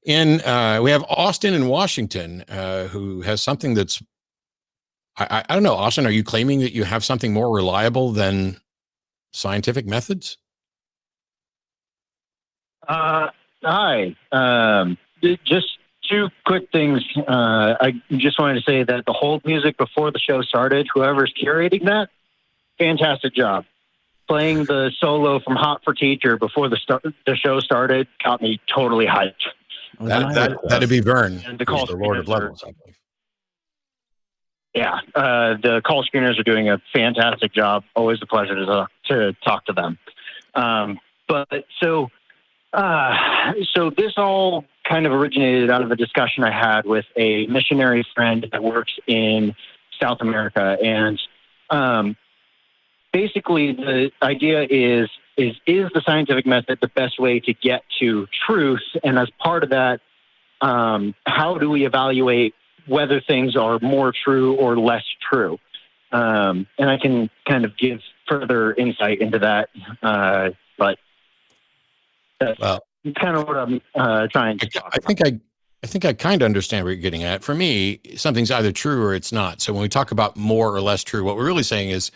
We have Austin in Washington, who has something that's, I don't know, Austin, are you claiming that you have something more reliable than scientific methods? Hi. Just two quick things. I just wanted to say that the hold music before the show started, whoever's curating that, fantastic job. Playing the solo from Hot for Teacher before the show started got me totally hyped. That'd be Vern, and the who's the Lord of Levels, I believe. Yeah, the call screeners are doing a fantastic job. Always a pleasure to talk to them. So this all kind of originated out of a discussion I had with a missionary friend that works in South America, and basically the idea is the scientific method the best way to get to truth? And as part of that, how do we evaluate whether things are more true or less true? And I can kind of give further insight into that, but that's kind of what I'm trying to talk about. I think I kind of understand what you're getting at. For me, something's either true or it's not. So when we talk about more or less true, what we're really saying is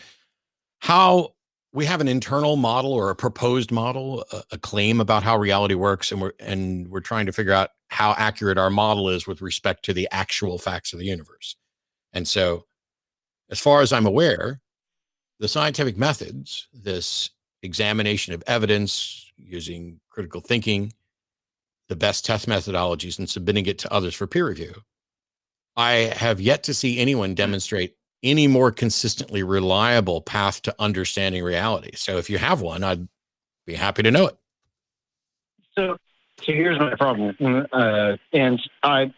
how we have an internal model or a proposed model, a claim about how reality works, and we're trying to figure out how accurate our model is with respect to the actual facts of the universe. And so, as far as I'm aware, the scientific methods, this examination of evidence using critical thinking, the best test methodologies, and submitting it to others for peer review, I have yet to see anyone demonstrate any more consistently reliable path to understanding reality. So if you have one, I'd be happy to know it. So here's my problem. And I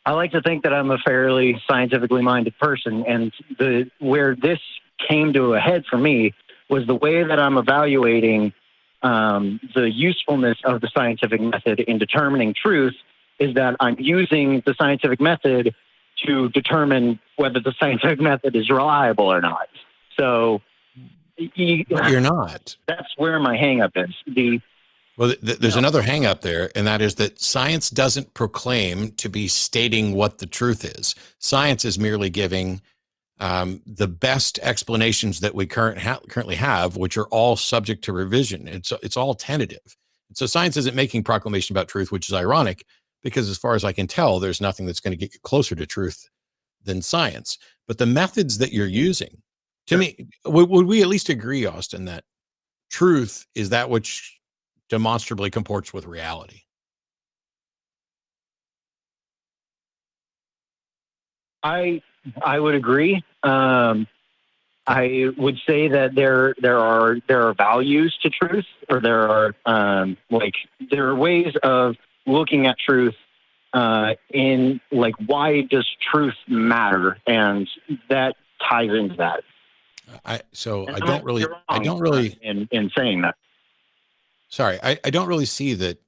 like to think that I'm a fairly scientifically minded person. And where this came to a head for me was the way that I'm evaluating the usefulness of the scientific method in determining truth is that I'm using the scientific method to determine whether the scientific method is reliable or not. So but you're not. That's where my hang-up is. There's another hang-up there, and that is that science doesn't proclaim to be stating what the truth is. Science is merely giving the best explanations that we currently have, which are all subject to revision. It's all tentative. So science isn't making proclamation about truth, which is ironic, because as far as I can tell, there's nothing that's going to get you closer to truth than science. But the methods that you're using, to me, would we at least agree, Austin, that truth is that which demonstrably comports with reality? I would agree. I would say that there are values to truth, or there are ways of looking at truth in why does truth matter, and that ties into that. I don't really in saying that. Sorry, I don't really see that.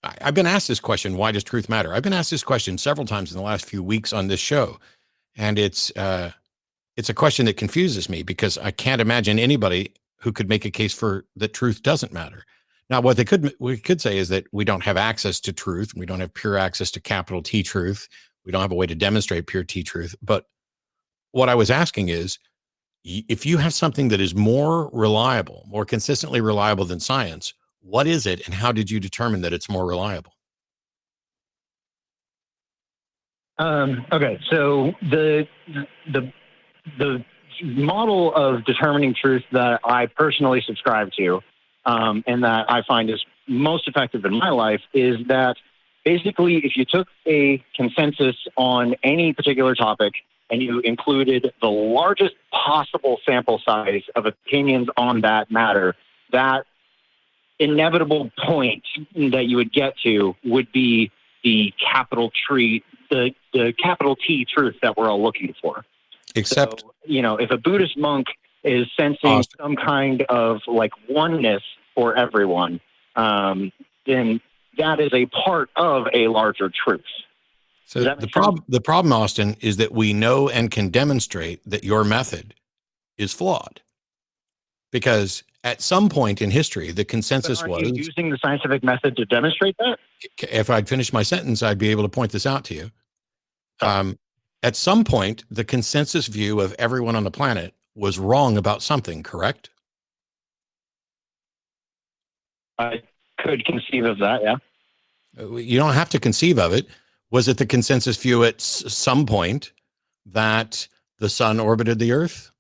I've been asked this question: why does truth matter? I've been asked this question several times in the last few weeks on this show, and it's a question that confuses me because I can't imagine anybody who could make a case for that truth doesn't matter. Now, what we could say is that we don't have access to truth. We don't have pure access to capital T truth. We don't have a way to demonstrate pure T truth. But what I was asking is, if you have something that is more reliable, more consistently reliable than science, what is it, and how did you determine that it's more reliable? Okay, so the model of determining truth that I personally subscribe to, and that I find is most effective in my life, is that basically if you took a consensus on any particular topic and you included the largest possible sample size of opinions on that matter, that inevitable point that you would get to would be the capital T truth that we're all looking for. Except, so, if a Buddhist monk is sensing some kind of oneness for everyone, then that is a part of a larger truth. So the problem, Austin, is that we know and can demonstrate that your method is flawed, because At some point in history, the consensus But aren't was, you using the scientific method to demonstrate that? if I'd finished my sentence, I'd be able to point this out to you. Oh. At some point, the consensus view of everyone on the planet was wrong about something, correct? I could conceive of that, yeah. You don't have to conceive of it. Was it the consensus view at some point that the sun orbited the Earth?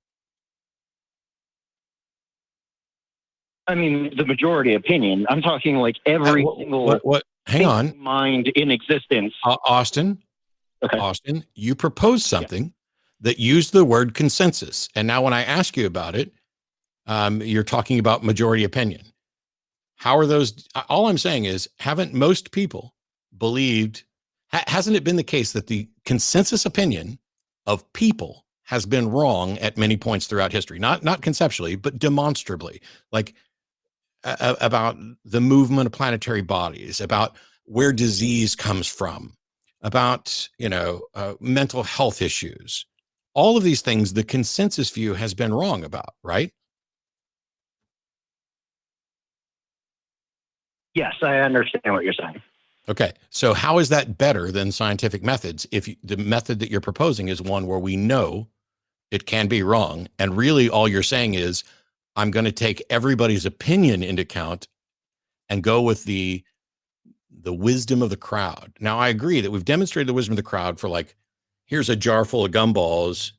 I mean, the majority opinion. I'm talking like every single Hang on, mind in existence. Austin. Okay. Austin, you proposed something that used the word consensus, and now when I ask you about it, you're talking about majority opinion. How are those? All I'm saying is, haven't most people believed? Hasn't it been the case that the consensus opinion of people has been wrong at many points throughout history? Not conceptually, but demonstrably. Like about the movement of planetary bodies, about where disease comes from, about mental health issues. All of these things, the consensus view has been wrong about, right? Yes, I understand what you're saying. Okay, so how is that better than scientific methods if the method that you're proposing is one where we know it can be wrong, and really all you're saying is, I'm going to take everybody's opinion into account and go with the wisdom of the crowd. Now, I agree that we've demonstrated the wisdom of the crowd for, like, here's a jar full of gumballs.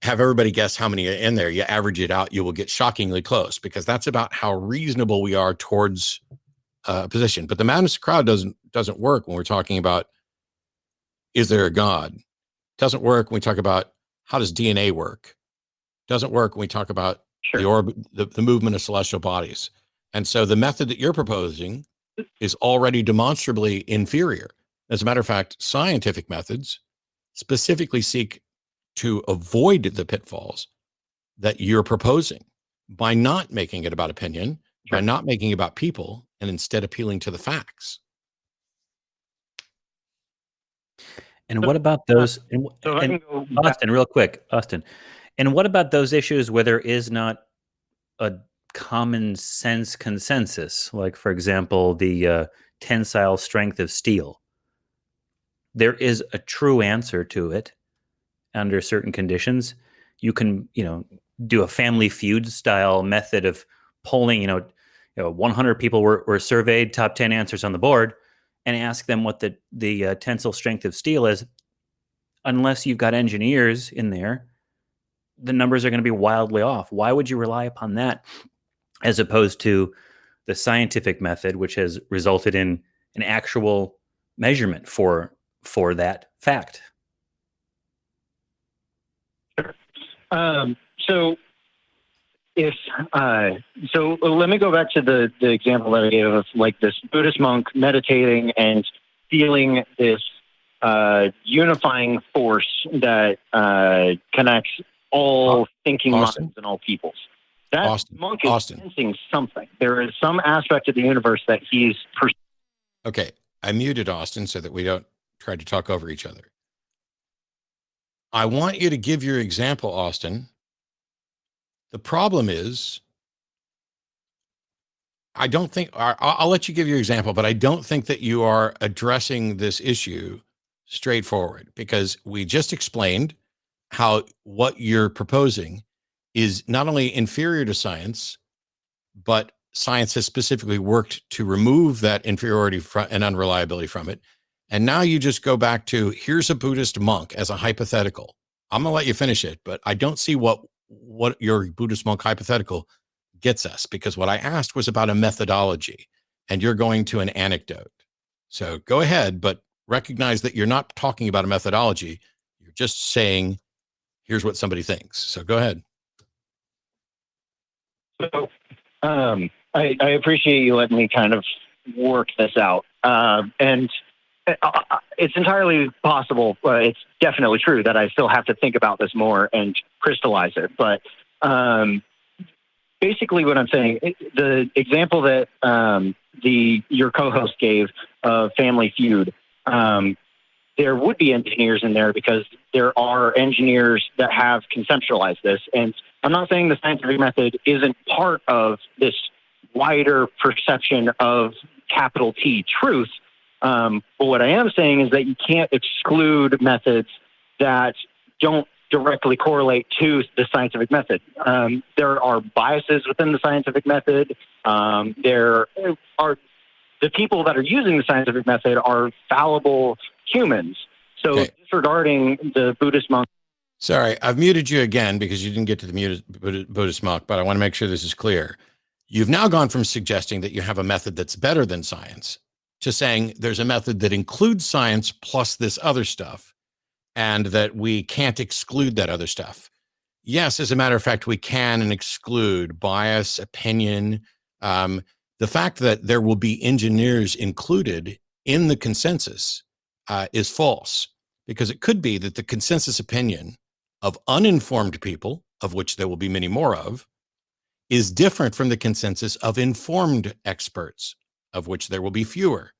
Have everybody guess how many are in there. You average it out, you will get shockingly close, because that's about how reasonable we are towards a position. But the madness of the crowd doesn't work when we're talking about, is there a God? Doesn't work when we talk about, how does DNA work? Doesn't work when we talk about Sure. the orbit, the movement of celestial bodies. And so the method that you're proposing is already demonstrably inferior. As a matter of fact, scientific methods specifically seek to avoid the pitfalls that you're proposing by not making it about opinion, Sure. by not making it about people, and instead appealing to the facts. And what about those? And, So if I and can go back. Austin, real quick, Austin. And what about those issues where there is not a common sense consensus? Like, for example, the tensile strength of steel. There is a true answer to it under certain conditions. You can, do a Family Feud style method of polling. 100 people were surveyed, top 10 answers on the board, and ask them what the tensile strength of steel is. Unless you've got engineers in there, the numbers are going to be wildly off. Why would you rely upon that as opposed to the scientific method, which has resulted in an actual measurement for that fact? So let me go back to the example that I gave of, like, this Buddhist monk meditating and feeling this unifying force that connects all thinking Austin? minds and all peoples. That monk is Austin. sensing something. There is some aspect of the universe that he's pursuing. Okay, I muted Austin so that we don't try to talk over each other. I want you to give your example, Austin. The problem is, I don't think, I'll let you give your example, but I don't think that you are addressing this issue straightforward, because we just explained how what you're proposing is not only inferior to science, but science has specifically worked to remove that inferiority and unreliability from it. And now you just go back to, here's a Buddhist monk as a hypothetical. I'm going to let you finish it, but I don't see what your Buddhist monk hypothetical gets us, because what I asked was about a methodology, and you're going to an anecdote. So go ahead, but recognize that you're not talking about a methodology. You're just saying, here's what somebody thinks. So go ahead. So I appreciate you letting me kind of work this out. And it's entirely possible, it's definitely true that I still have to think about this more and crystallize it. But basically what I'm saying, the example that your co-host gave of Family Feud, there would be engineers in there, because there are engineers that have conceptualized this. And I'm not saying the scientific method isn't part of this wider perception of capital T truth. But what I am saying is that you can't exclude methods that don't directly correlate to the scientific method. There are biases within the scientific method. There are the people that are using the scientific method are fallible humans. So disregarding the Buddhist monk. Sorry, I've muted you again because you didn't get to the Buddhist monk, but I want to make sure this is clear. You've now gone from suggesting that you have a method that's better than science to saying there's a method that includes science plus this other stuff, and that we can't exclude that other stuff. Yes, as a matter of fact, we can and exclude bias, opinion. The fact that there will be engineers included in the consensus is false, because it could be that the consensus opinion of uninformed people, of which there will be many more of, is different from the consensus of informed experts, of which there will be fewer.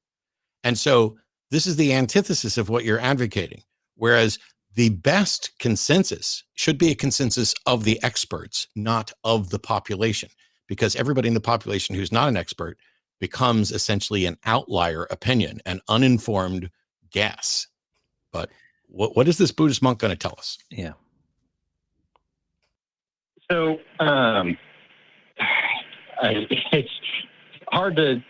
And so this is the antithesis of what you're advocating. Whereas the best consensus should be a consensus of the experts, not of the population, because everybody in the population who's not an expert becomes essentially an outlier opinion, an uninformed guess. But what is this Buddhist monk going to tell us? Yeah. So it's hard to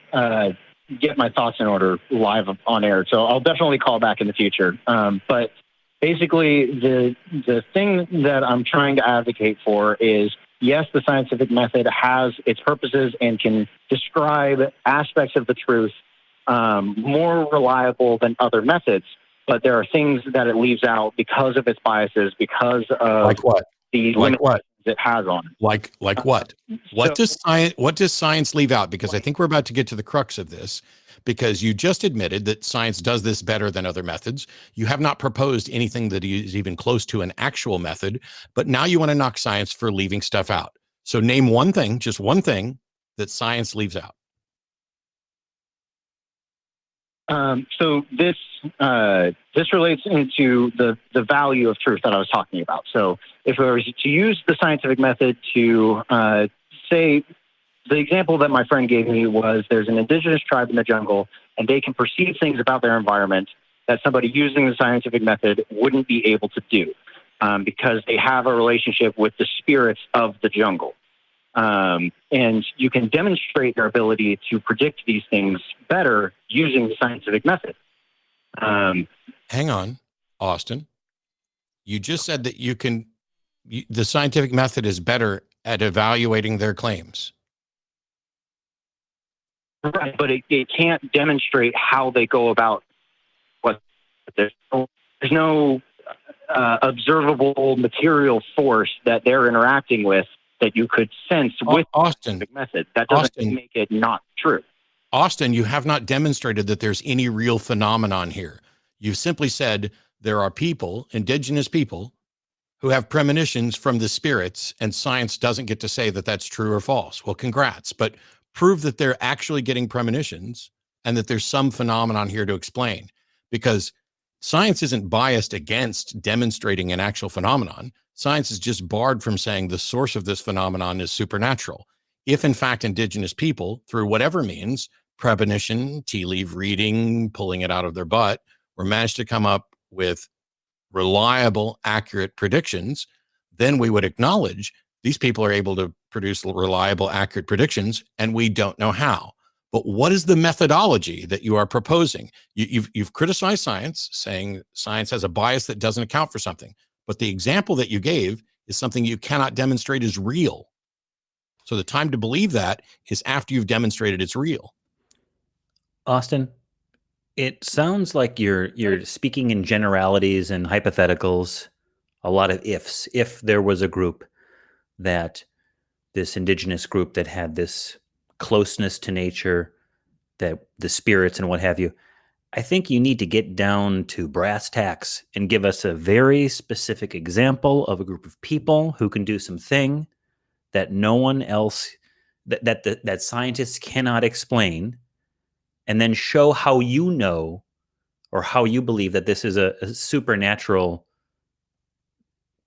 get my thoughts in order live on air. So I'll definitely call back in the future. But basically, the thing that I'm trying to advocate for is, yes, the scientific method has its purposes and can describe aspects of the truth more reliable than other methods. But there are things that it leaves out because of its biases, because of like what? The like what it has on it. Like what? What does science leave out? Because I think we're about to get to the crux of this, because you just admitted that science does this better than other methods. You have not proposed anything that is even close to an actual method, but now you want to knock science for leaving stuff out. So name one thing, just one thing, that science leaves out. So this relates into the value of truth that I was talking about. So if we were to use the scientific method to say, the example that my friend gave me was, there's an indigenous tribe in the jungle, and they can perceive things about their environment that somebody using the scientific method wouldn't be able to do, because they have a relationship with the spirits of the jungle. And you can demonstrate their ability to predict these things better using the scientific method. Hang on, Austin. You just said that the scientific method is better at evaluating their claims. Right, but it can't demonstrate how they go about what. There's no observable material force that they're interacting with that you could sense with Austin, the method. That doesn't make it not true. Austin, you have not demonstrated that there's any real phenomenon here. You've simply said there are people, indigenous people, who have premonitions from the spirits, and science doesn't get to say that that's true or false. Well, congrats, but prove that they're actually getting premonitions and that there's some phenomenon here to explain, because science isn't biased against demonstrating an actual phenomenon. Science is just barred from saying the source of this phenomenon is supernatural. If in fact indigenous people, through whatever means, premonition, tea leaf reading, pulling it out of their butt, were managed to come up with reliable, accurate predictions, then we would acknowledge these people are able to produce reliable, accurate predictions, and we don't know how. But what is the methodology that you are proposing? You've criticized science, saying science has a bias that doesn't account for something. But the example that you gave is something you cannot demonstrate is real. So the time to believe that is after you've demonstrated it's real. Austin, it sounds like you're speaking in generalities and hypotheticals, a lot of ifs. If there was a group, this indigenous group that had this closeness to nature, that the spirits and what have you, I think you need to get down to brass tacks and give us a very specific example of a group of people who can do something that no one else, that scientists cannot explain, and then show how you know or how you believe that this is a supernatural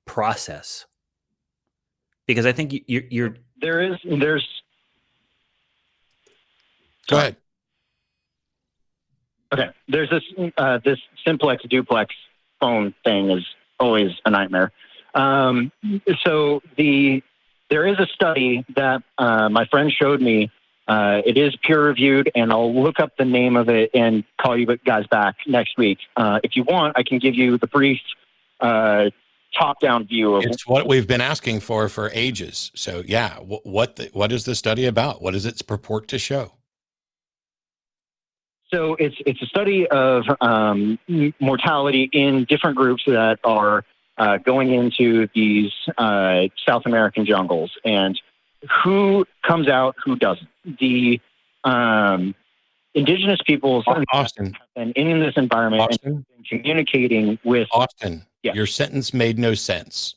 process. Because I think you're there's Go ahead. Okay. There's this simplex duplex phone thing is always a nightmare. So there is a study that my friend showed me. It is peer reviewed, and I'll look up the name of it and call you guys back next week. If you want, I can give you the brief top-down view of. It's what we've been asking for ages. So yeah, what is the study about? What does its purport to show? So it's a study of mortality in different groups that are going into these South American jungles, and who comes out, who doesn't. The indigenous peoples Austin, and in this environment Austin, and communicating with Austin. Yes. Your sentence made no sense.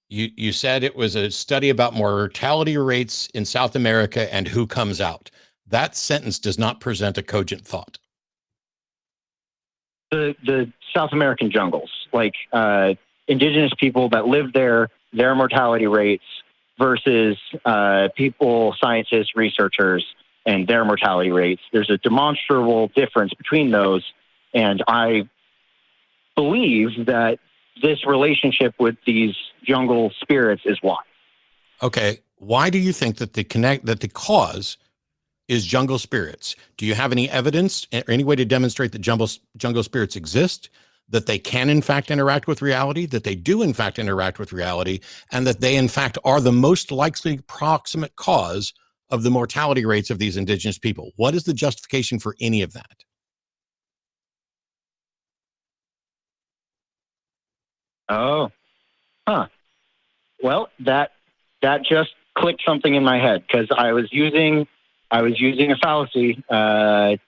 You said it was a study about mortality rates in South America and who comes out. That sentence does not present a cogent thought. The South American jungles, like indigenous people that live there, their mortality rates versus people, scientists, researchers, and their mortality rates. There's a demonstrable difference between those, and I believe that this relationship with these jungle spirits is why. Okay, why do you think that the cause is jungle spirits? Do you have any evidence or any way to demonstrate that jungle spirits exist, that they can in fact interact with reality, that they do in fact interact with reality, and that they in fact are the most likely proximate cause of the mortality rates of these indigenous people? What is the justification for any of that? Oh, huh. Well, that just clicked something in my head because I was using a fallacy. I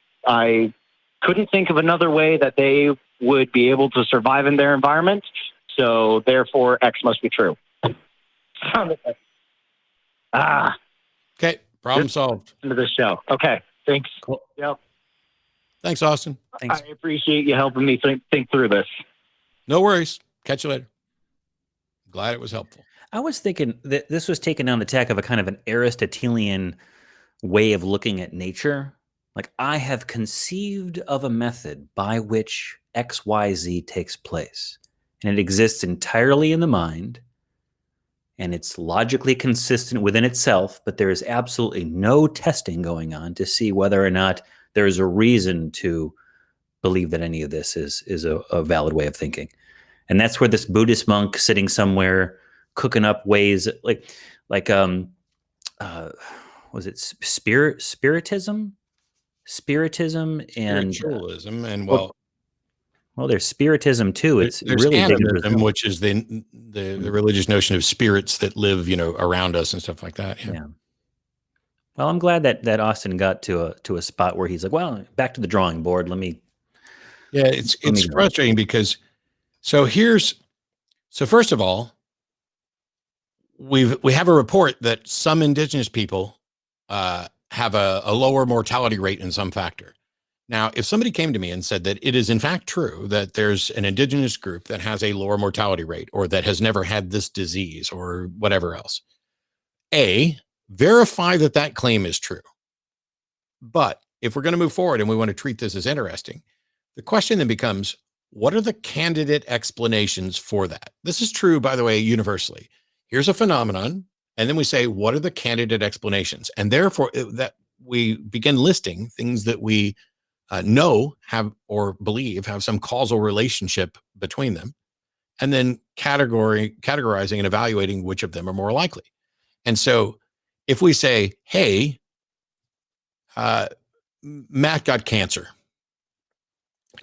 couldn't think of another way that they would be able to survive in their environment. So therefore, X must be true. Okay, problem solved. Into this show. Okay, thanks. Cool. Yep. Thanks, Austin. Thanks. I appreciate you helping me think through this. No worries. Catch you later. Glad it was helpful. I was thinking that this was taken down the tack of a kind of an Aristotelian way of looking at nature. Like, I have conceived of a method by which XYZ takes place, and it exists entirely in the mind, and it's logically consistent within itself, but there is absolutely no testing going on to see whether or not there is a reason to believe that any of this is a valid way of thinking. And that's where this Buddhist monk sitting somewhere cooking up ways was it spiritism and Spiritualism and well, there's spiritism too. It's there's really big in animism, Brazil. which is the religious notion of spirits that live, around us and stuff like that. Yeah. Well, I'm glad that Austin got to a spot where he's like, well, back to the drawing board. It's frustrating because first of all, we have a report that some indigenous people have a lower mortality rate in some factor. Now, if somebody came to me and said that it is in fact true that there's an indigenous group that has a lower mortality rate or that has never had this disease or whatever else, verify that claim is true. But if we're going to move forward and we want to treat this as interesting, the question then becomes, what are the candidate explanations for that? This is true, by the way, universally. Here's a phenomenon, and then we say, what are the candidate explanations? And therefore, that we begin listing things that we know have or believe have some causal relationship between them, and then categorizing and evaluating which of them are more likely. And so if we say, hey, Matt got cancer,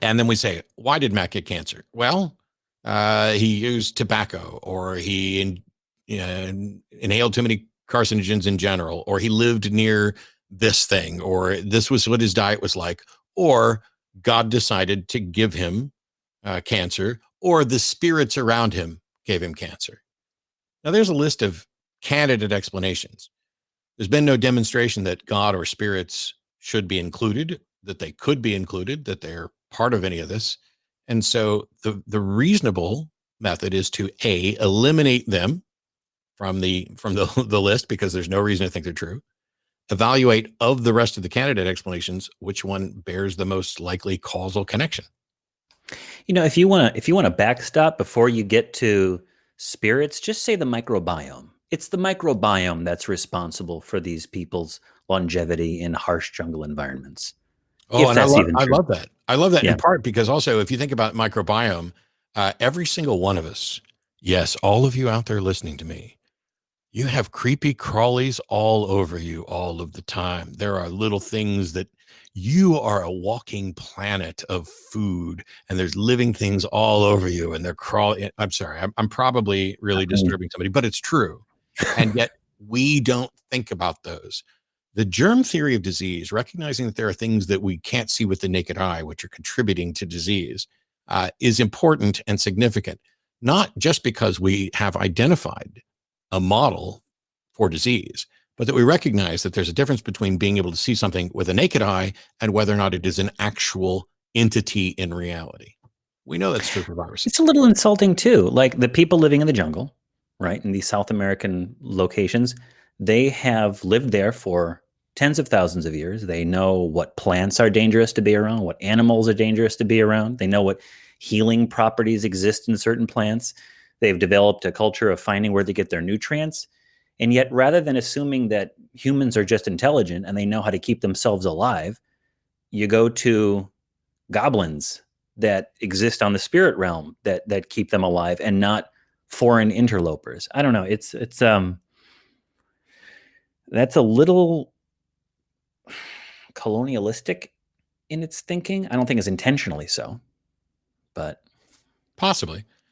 and then we say, why did Matt get cancer? Well, he used tobacco, or he inhaled too many carcinogens in general, or he lived near this thing, or this was what his diet was like, or God decided to give him cancer, or the spirits around him gave him cancer. Now, there's a list of candidate explanations. There's been no demonstration that God or spirits should be included, that they could be included, that they're part of any of this. And so the reasonable method is to eliminate them from the the list because there's no reason to think they're true. Evaluate of the rest of the candidate explanations which one bears the most likely causal connection. If you want to backstop before you get to spirits, just say the microbiome. It's the microbiome that's responsible for these people's longevity in harsh jungle environments. Oh, If and that's even I true. love that. I love that in Yeah. part because also if you think about microbiome, every single one of us, yes, all of you out there listening to me, you have creepy crawlies all over you all of the time. There are little things that you are a walking planet of food, and there's living things all over you, and they're crawling. I'm sorry, I'm probably really disturbing somebody, but it's true. And yet we don't think about those. The germ theory of disease, recognizing that there are things that we can't see with the naked eye, which are contributing to disease, is important and significant, not just because we have identified a model for disease, but that we recognize that there's a difference between being able to see something with a naked eye and whether or not it is an actual entity in reality. We know that's true for viruses. It's a little insulting too. Like the people living in the jungle, right, in these South American locations, they have lived there for tens of thousands of years. They know what plants are dangerous to be around, what animals are dangerous to be around. They know what healing properties exist in certain plants. They've developed a culture of finding where they get their nutrients. And yet, rather than assuming that humans are just intelligent and they know how to keep themselves alive, you go to goblins that exist on the spirit realm that keep them alive and not foreign interlopers. I don't know. It's that's a little colonialistic in its thinking. I don't think it's intentionally so, but Possibly.